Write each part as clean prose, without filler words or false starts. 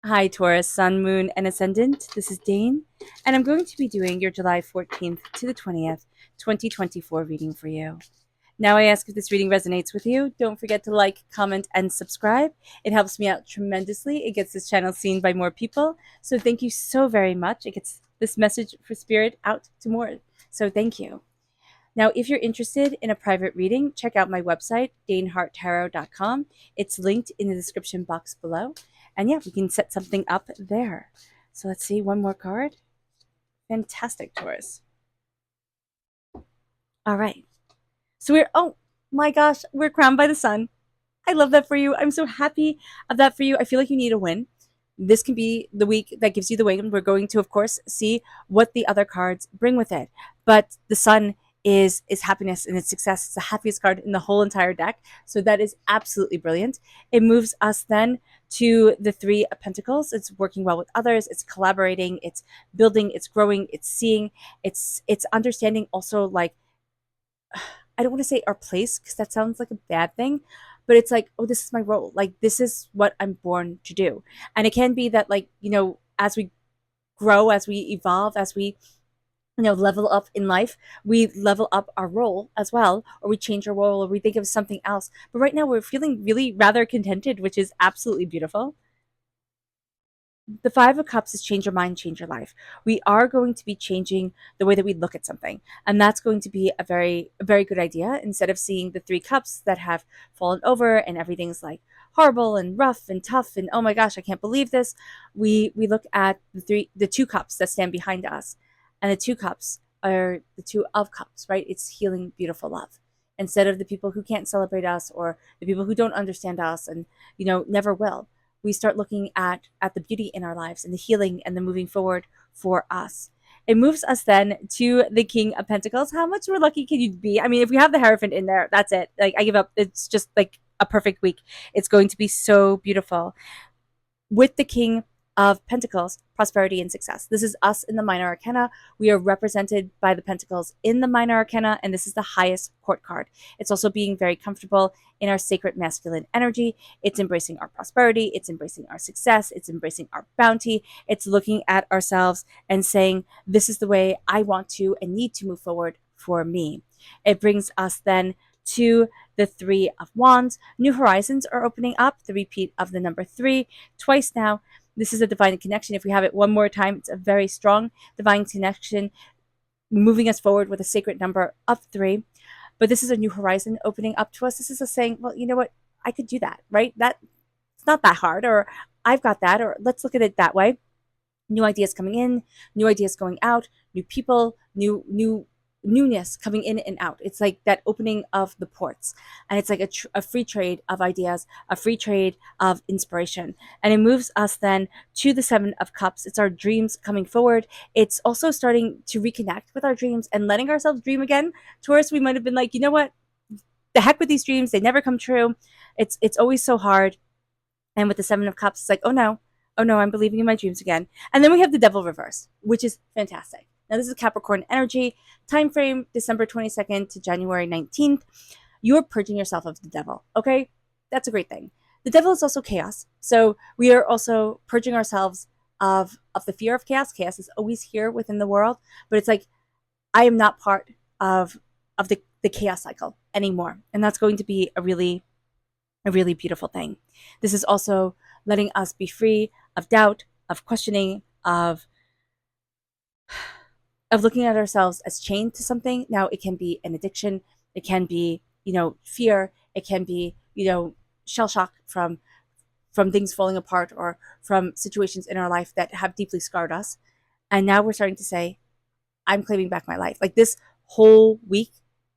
Hi, Taurus, Sun, Moon, and Ascendant. This is Dane, and I'm going to be doing your July 14th to the 20th, 2024 reading for you. Now, I ask if this reading resonates with you. Don't forget to like, comment, and subscribe. It helps me out tremendously. It gets this channel seen by more people. So, thank you so very much. It gets this message for spirit out to more. So, thank you. Now, if you're interested in a private reading, check out my website, daneharttarot.com. It's linked in the description box below. And yeah, we can set something up there. So let's see, one more card. Fantastic, Taurus. All right. So oh my gosh, we're crowned by the sun. I love that for you. I'm so happy of that for you. I feel like you need a win. This can be the week that gives you the win. We're going to, of course, see what the other cards bring with it. But the sun is happiness and it's success. It's the happiest card in the whole entire deck. So that is absolutely brilliant. It moves us then to the Three of Pentacles. It's working well with others. It's collaborating. It's building. It's growing. It's seeing. It's understanding also, like, I don't want to say our place because that sounds like a bad thing, but it's like, oh, this is my role. Like, this is what I'm born to do. And it can be that, like, as we grow, as we evolve, as we, level up in life, we level up our role as well, or we change our role, or we think of something else. But right now we're feeling really rather contented, which is absolutely beautiful. The Five of Cups is change your mind, change your life. We are going to be changing the way that we look at something. And that's going to be a very good idea. Instead of seeing the Three Cups that have fallen over and everything's like horrible and rough and tough and oh my gosh, I can't believe this. We look at the two cups that stand behind us. And the two cups are the Two of Cups, right? It's healing, beautiful love. Instead of the people who can't celebrate us or the people who don't understand us and, never will, we start looking at the beauty in our lives and the healing and the moving forward for us. It moves us then to the King of Pentacles. How much more lucky can you be? I mean, if we have the Hierophant in there, that's it. Like, I give up. It's just like a perfect week. It's going to be so beautiful. With the King of Pentacles, prosperity and success. This is us in the minor arcana. We are represented by the pentacles in the minor arcana, and this is the highest court card. It's also being very comfortable in our sacred masculine energy. It's embracing our prosperity. It's embracing our success. It's embracing our bounty. It's looking at ourselves and saying, this is the way I want to and need to move forward for me. It brings us then to the Three of Wands. New horizons are opening up. The repeat of the number three twice now. This is a divine connection. If we have it one more time, it's a very strong divine connection, moving us forward with a sacred number of three. But this is a new horizon opening up to us. This is us saying, well, you know what? I could do that, right? That it's not that hard, or I've got that, or let's look at it that way. New ideas coming in, new ideas going out, new people, new newness coming in and out. It's like that opening of the ports, and it's like a free trade of ideas, a free trade of inspiration. And it moves us then to the Seven of Cups. It's our dreams coming forward. It's also starting to reconnect with our dreams and letting ourselves dream again. Taurus, we might have been like, you know what, the heck with these dreams, they never come true. It's always so hard. And with the Seven of Cups, it's like, oh no, I'm believing in my dreams again. And then we have the Devil reverse, which is fantastic. Now, this is Capricorn energy, time frame December 22nd to January 19th. You're purging yourself of the devil, okay? That's a great thing. The devil is also chaos. So we are also purging ourselves of the fear of chaos. Chaos is always here within the world, but it's like, I am not part of the chaos cycle anymore. And that's going to be a really beautiful thing. This is also letting us be free of doubt, of questioning, of looking at ourselves as chained to something. Now, it can be an addiction, it can be, fear, it can be, shell shock from things falling apart or from situations in our life that have deeply scarred us. And now we're starting to say, I'm claiming back my life. Like, this whole week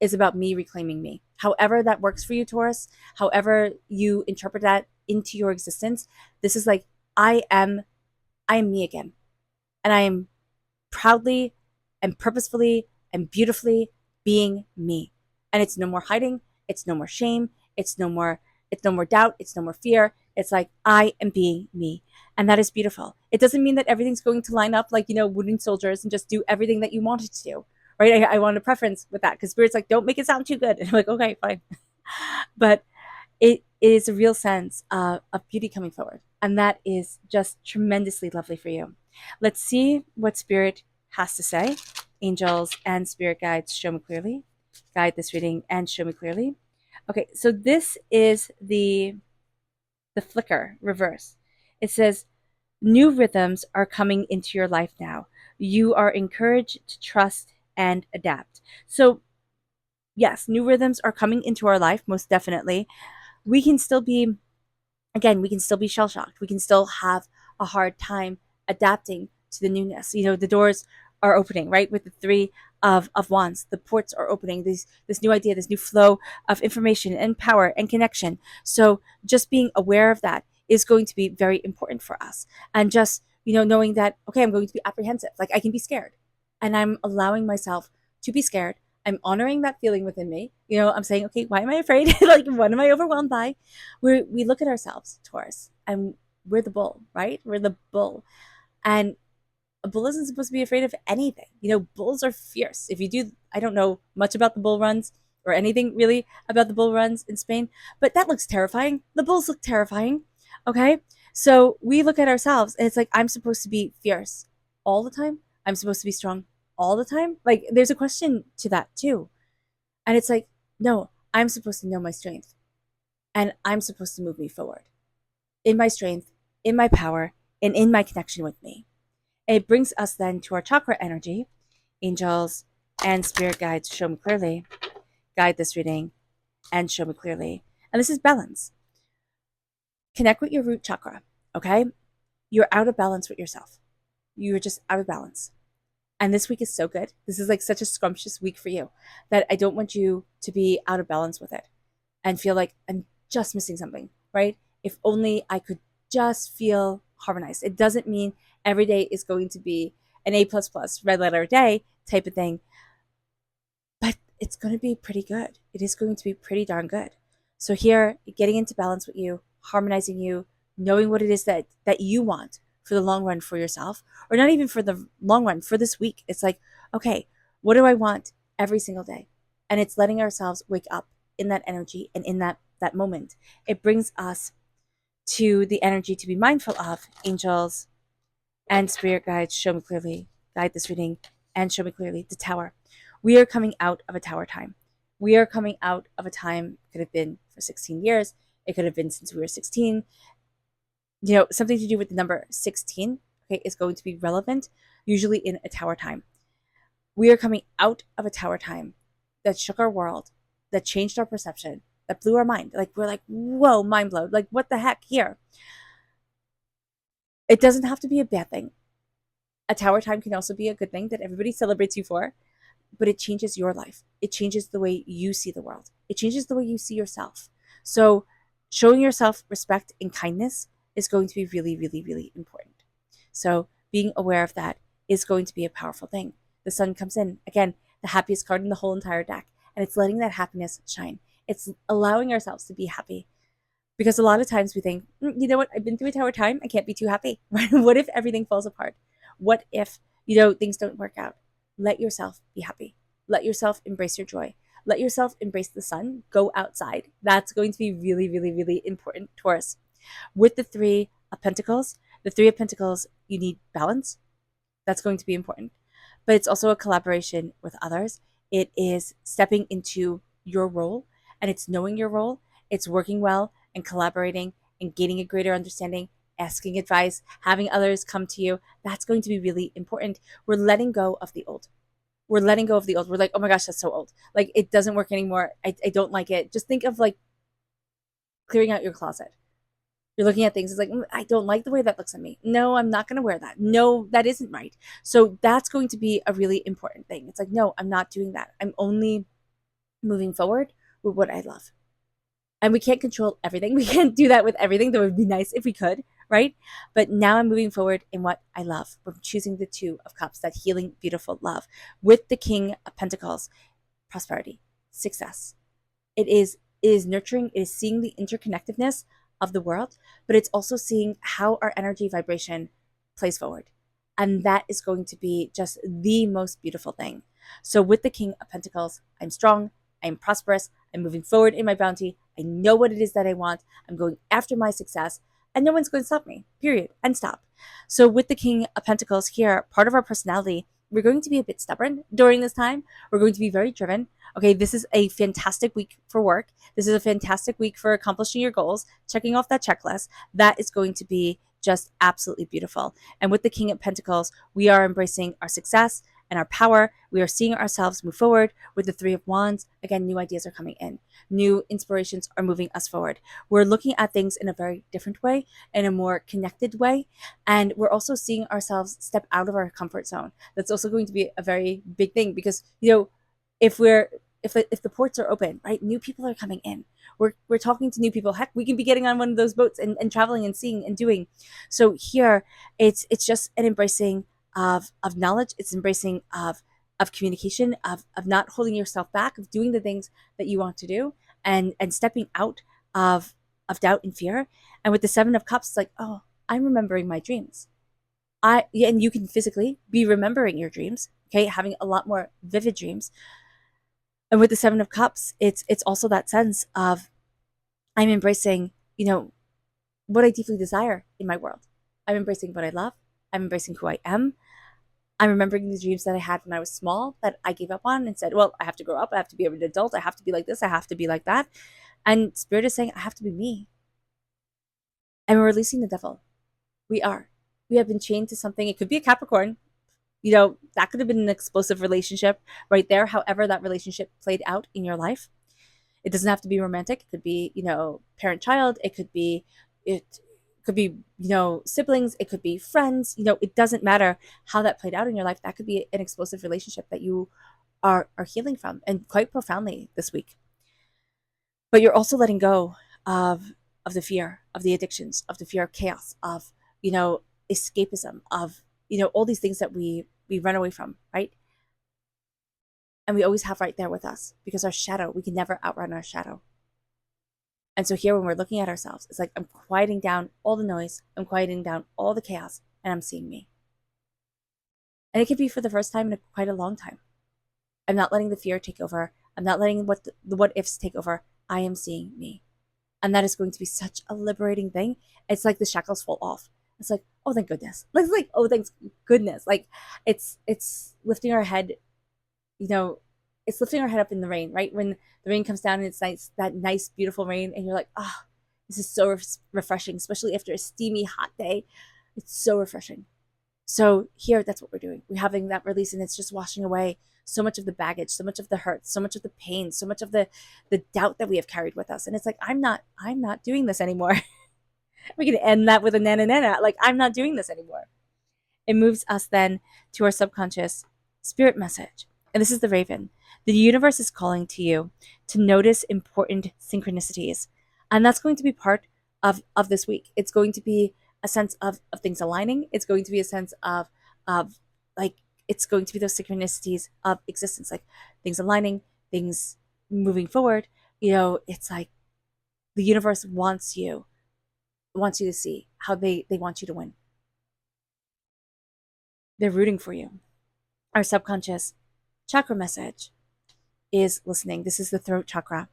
is about me reclaiming me. However that works for you, Taurus, however you interpret that into your existence, this is like, I am me again. And I am proudly and purposefully and beautifully being me. And it's no more hiding, it's no more shame, it's no more doubt, it's no more fear. It's like, I am being me. And that is beautiful. It doesn't mean that everything's going to line up like, wooden soldiers and just do everything that you want it to do. Right? I want a preference with that because Spirit's like, don't make it sound too good. And I'm like, okay, fine. But it is a real sense of beauty coming forward. And that is just tremendously lovely for you. Let's see what Spirit has to say. Angels and Spirit guides, show me clearly. Guide this reading and show me clearly. Okay, so this is the flicker reverse. It says, new rhythms are coming into your life now. You are encouraged to trust and adapt. So, yes, new rhythms are coming into our life, most definitely. We can still be, again, we can still be shell shocked. We can still have a hard time adapting to the newness. You know, the doors are opening, right? With the three of wands, the ports are opening. This new idea, this new flow of information and power and connection. So just being aware of that is going to be very important for us. And just, you know, knowing that, okay, I'm going to be apprehensive. Like I can be scared. And I'm allowing myself to be scared. I'm honoring that feeling within me. You know, I'm saying, okay, why am I afraid? Like, what am I overwhelmed by? We look at ourselves, Taurus, and we're the bull, right? We're the bull. And a bull isn't supposed to be afraid of anything. You know, bulls are fierce. If you do, I don't know much about the bull runs or anything really about the bull runs in Spain, but that looks terrifying. The bulls look terrifying. Okay. So we look at ourselves and it's like, I'm supposed to be fierce all the time. I'm supposed to be strong all the time. Like, there's a question to that too. And it's like, no, I'm supposed to know my strength and I'm supposed to move me forward in my strength, in my power, and in my connection with me. It brings us then to our chakra energy. Angels and spirit guides, show me clearly. Guide this reading and show me clearly. And this is balance. Connect with your root chakra, okay? You're out of balance with yourself. You're just out of balance. And this week is so good. This is like such a scrumptious week for you that I don't want you to be out of balance with it and feel like I'm just missing something, right? If only I could just feel harmonized. It doesn't mean every day is going to be an A++ red letter day type of thing, but it's going to be pretty good. It is going to be pretty darn good. So here, getting into balance with you, harmonizing you, knowing what it is that you want for the long run for yourself, or not even for the long run, for this week. It's like, okay, what do I want every single day? And it's letting ourselves wake up in that energy and in that moment. It brings us to the energy to be mindful of. Angels and spirit guides, show me clearly. Guide this reading and show me clearly. The tower. We are coming out of a tower time. We are coming out of a time, could have been for 16 years. It could have been since we were 16. You know, something to do with the number 16, okay, is going to be relevant, usually in a tower time. We are coming out of a tower time that shook our world, that changed our perception, that blew our mind. Like, we're like, whoa, mind blown. Like, what the heck here? It doesn't have to be a bad thing. A tower time can also be a good thing that everybody celebrates you for, but it changes your life. It changes the way you see the world. It changes the way you see yourself. So showing yourself respect and kindness is going to be really, really, really important. So being aware of that is going to be a powerful thing. The sun comes in, again, the happiest card in the whole entire deck, and it's letting that happiness shine. It's allowing ourselves to be happy. Because a lot of times we think, you know what, I've been through a tower time, I can't be too happy. Right? What if everything falls apart? What if, you know, things don't work out? Let yourself be happy. Let yourself embrace your joy. Let yourself embrace the sun. Go outside. That's going to be really, really, really important, Taurus. With the Three of Pentacles, the Three of Pentacles, you need balance. That's going to be important. But it's also a collaboration with others. It is stepping into your role, and it's knowing your role. It's working well and collaborating and gaining a greater understanding, asking advice, having others come to you. That's going to be really important. We're letting go of the old. We're letting go of the old. We're like, oh my gosh, that's so old. Like, it doesn't work anymore. I don't like it. Just think of like clearing out your closet. You're looking at things. It's like, I don't like the way that looks on me. No, I'm not going to wear that. No, that isn't right. So that's going to be a really important thing. It's like, no, I'm not doing that. I'm only moving forward with what I love. And we can't control everything. We can't do that with everything. That would be nice if we could, right? But now I'm moving forward in what I love. We're choosing the Two of Cups, that healing, beautiful love. With the King of Pentacles, prosperity, success. It is nurturing. It is seeing the interconnectedness of the world, but it's also seeing how our energy vibration plays forward. And that is going to be just the most beautiful thing. So with the King of Pentacles, I'm strong, I'm prosperous, I'm moving forward in my bounty, I know what it is that I want. I'm going after my success, and no one's going to stop me, period, and stop. So with the King of Pentacles here, part of our personality, we're going to be a bit stubborn during this time. We're going to be very driven. Okay, this is a fantastic week for work. This is a fantastic week for accomplishing your goals, checking off that checklist. That is going to be just absolutely beautiful. And with the King of Pentacles, we are embracing our success and our power. We are seeing ourselves move forward. With the Three of Wands, again, new ideas are coming in. New inspirations are moving us forward. We're looking at things in a very different way, in a more connected way. And we're also seeing ourselves step out of our comfort zone. That's also going to be a very big thing because, if the ports are open, right, new people are coming in. We're talking to new people. Heck, we can be getting on one of those boats and traveling and seeing and doing. So here, it's just an embracing of knowledge. It's embracing of communication, of not holding yourself back, of doing the things that you want to do, and stepping out of doubt and fear. And with the Seven of Cups, it's like, oh, I'm remembering my dreams. And you can physically be remembering your dreams, okay, having a lot more vivid dreams. And with the Seven of Cups, it's also that sense of I'm embracing, what I deeply desire in my world. I'm embracing what I love. I'm embracing who I am. I'm remembering the dreams that I had when I was small that I gave up on and said, well, I have to grow up. I have to be an adult. I have to be like this. I have to be like that. And Spirit is saying, I have to be me. And we're releasing the devil. We are. We have been chained to something. It could be a Capricorn. That could have been an explosive relationship right there. However, that relationship played out in your life. It doesn't have to be romantic. It could be, parent-child. It could be, siblings. It could be friends. It doesn't matter how that played out in your life. That could be an explosive relationship that you are healing from, and quite profoundly this week. But you're also letting go of the fear, of the addictions, of the fear of chaos, of, escapism, of, all these things that we run away from, right? And we always have right there with us, because our shadow, we can never outrun our shadow. And so here, when we're looking at ourselves, it's like I'm quieting down all the noise, I'm quieting down all the chaos, and I'm seeing me. And it could be for the first time in quite a long time. I'm not letting the fear take over. I'm not letting the what ifs take over. I am seeing me. And that is going to be such a liberating thing. It's like the shackles fall off. It's like, oh, thank goodness. Like, oh, thank goodness. Like, it's lifting our head, it's lifting our head up in the rain, right? When the rain comes down and it's nice, that nice, beautiful rain, and you're like, oh, this is so refreshing, especially after a steamy, hot day. It's so refreshing. So here, that's what we're doing. We're having that release, and it's just washing away so much of the baggage, so much of the hurt, so much of the pain, so much of the doubt that we have carried with us. And it's like, I'm not doing this anymore. We can end that with a nana. Like, I'm not doing this anymore. It moves us then to our subconscious spirit message. And this is the Raven. The universe is calling to you to notice important synchronicities. And that's going to be part of this week. It's going to be a sense of things aligning. It's going to be a sense of like, it's going to be those synchronicities of existence, like things aligning, things moving forward. It's like the universe wants you to see how they want you to win. They're rooting for you. Our subconscious chakra message is listening. This is the throat chakra.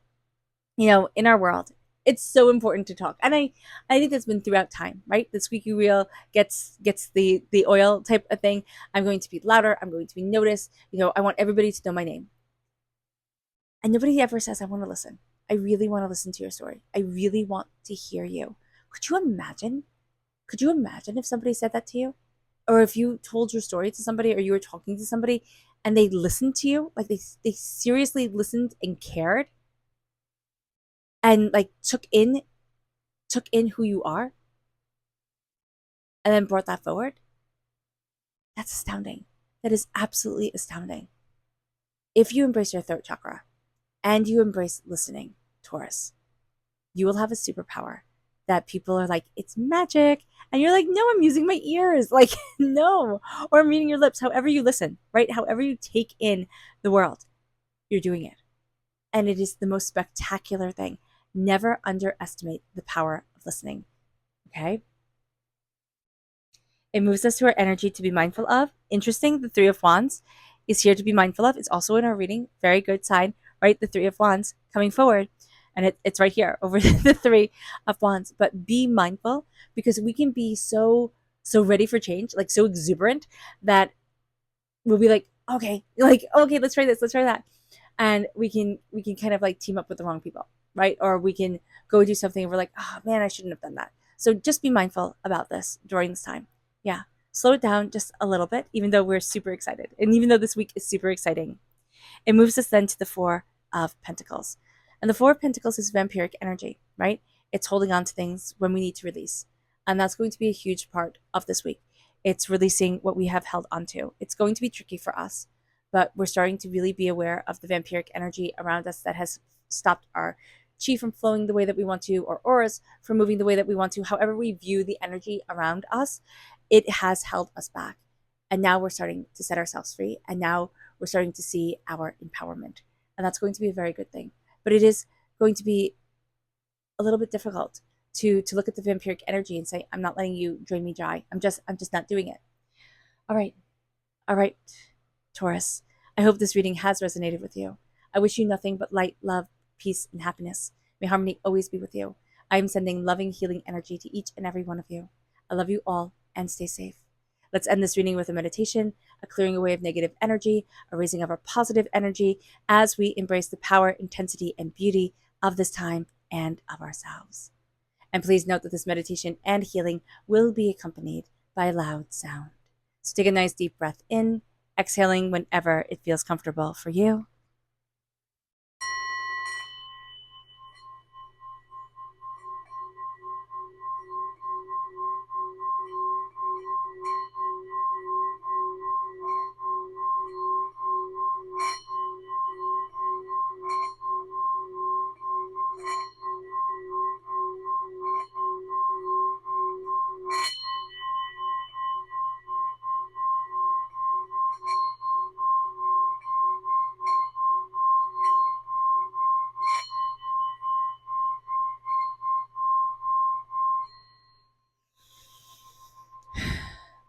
In our world, it's so important to talk. And I think that's been throughout time, right? The squeaky wheel gets the oil type of thing. I'm going to be louder. I'm going to be noticed. I want everybody to know my name. And nobody ever says, I want to listen. I really want to listen to your story. I really want to hear you. Could you imagine? Could you imagine if somebody said that to you? Or if you told your story to somebody, or you were talking to somebody and they listened to you, like they seriously listened and cared, and like took in who you are, and then brought that forward? That's astounding. That is absolutely astounding. If you embrace your throat chakra and you embrace listening, Taurus, you will have a superpower that people are like, it's magic. And you're like, no, I'm using my ears. Like, no. Or I'm reading your lips. However you listen, right? However you take in the world, you're doing it. And it is the most spectacular thing. Never underestimate the power of listening. Okay? It moves us to our energy to be mindful of. Interesting, the Three of Wands is here to be mindful of. It's also in our reading. Very good sign, right? The Three of Wands coming forward. And it's right here over the Three of Wands. But be mindful, because we can be so ready for change, like so exuberant, that we'll be like, okay, let's try this, let's try that. And we can kind of like team up with the wrong people, right? Or we can go do something and we're like, oh man, I shouldn't have done that. So just be mindful about this during this time. Yeah. Slow it down just a little bit, even though we're super excited. And even though this week is super exciting, it moves us then to the Four of Pentacles. And the Four of Pentacles is vampiric energy, right? It's holding on to things when we need to release. And that's going to be a huge part of this week. It's releasing what we have held onto. It's going to be tricky for us, but we're starting to really be aware of the vampiric energy around us that has stopped our chi from flowing the way that we want to, or auras from moving the way that we want to. However we view the energy around us, it has held us back. And now we're starting to set ourselves free. And now we're starting to see our empowerment. And that's going to be a very good thing. But it is going to be a little bit difficult to look at the vampiric energy and say, I'm not letting you drain me dry. I'm just not doing it. All right. All right, Taurus. I hope this reading has resonated with you. I wish you nothing but light, love, peace, and happiness. May harmony always be with you. I am sending loving, healing energy to each and every one of you. I love you all, and stay safe. Let's end this reading with a meditation, a clearing away of negative energy, a raising of our positive energy as we embrace the power, intensity, and beauty of this time and of ourselves. And please note that this meditation and healing will be accompanied by a loud sound. So take a nice deep breath in, exhaling whenever it feels comfortable for you.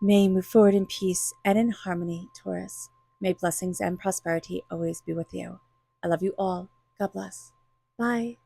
May you move forward in peace and in harmony, Taurus. May blessings and prosperity always be with you. I love you all. God bless. Bye.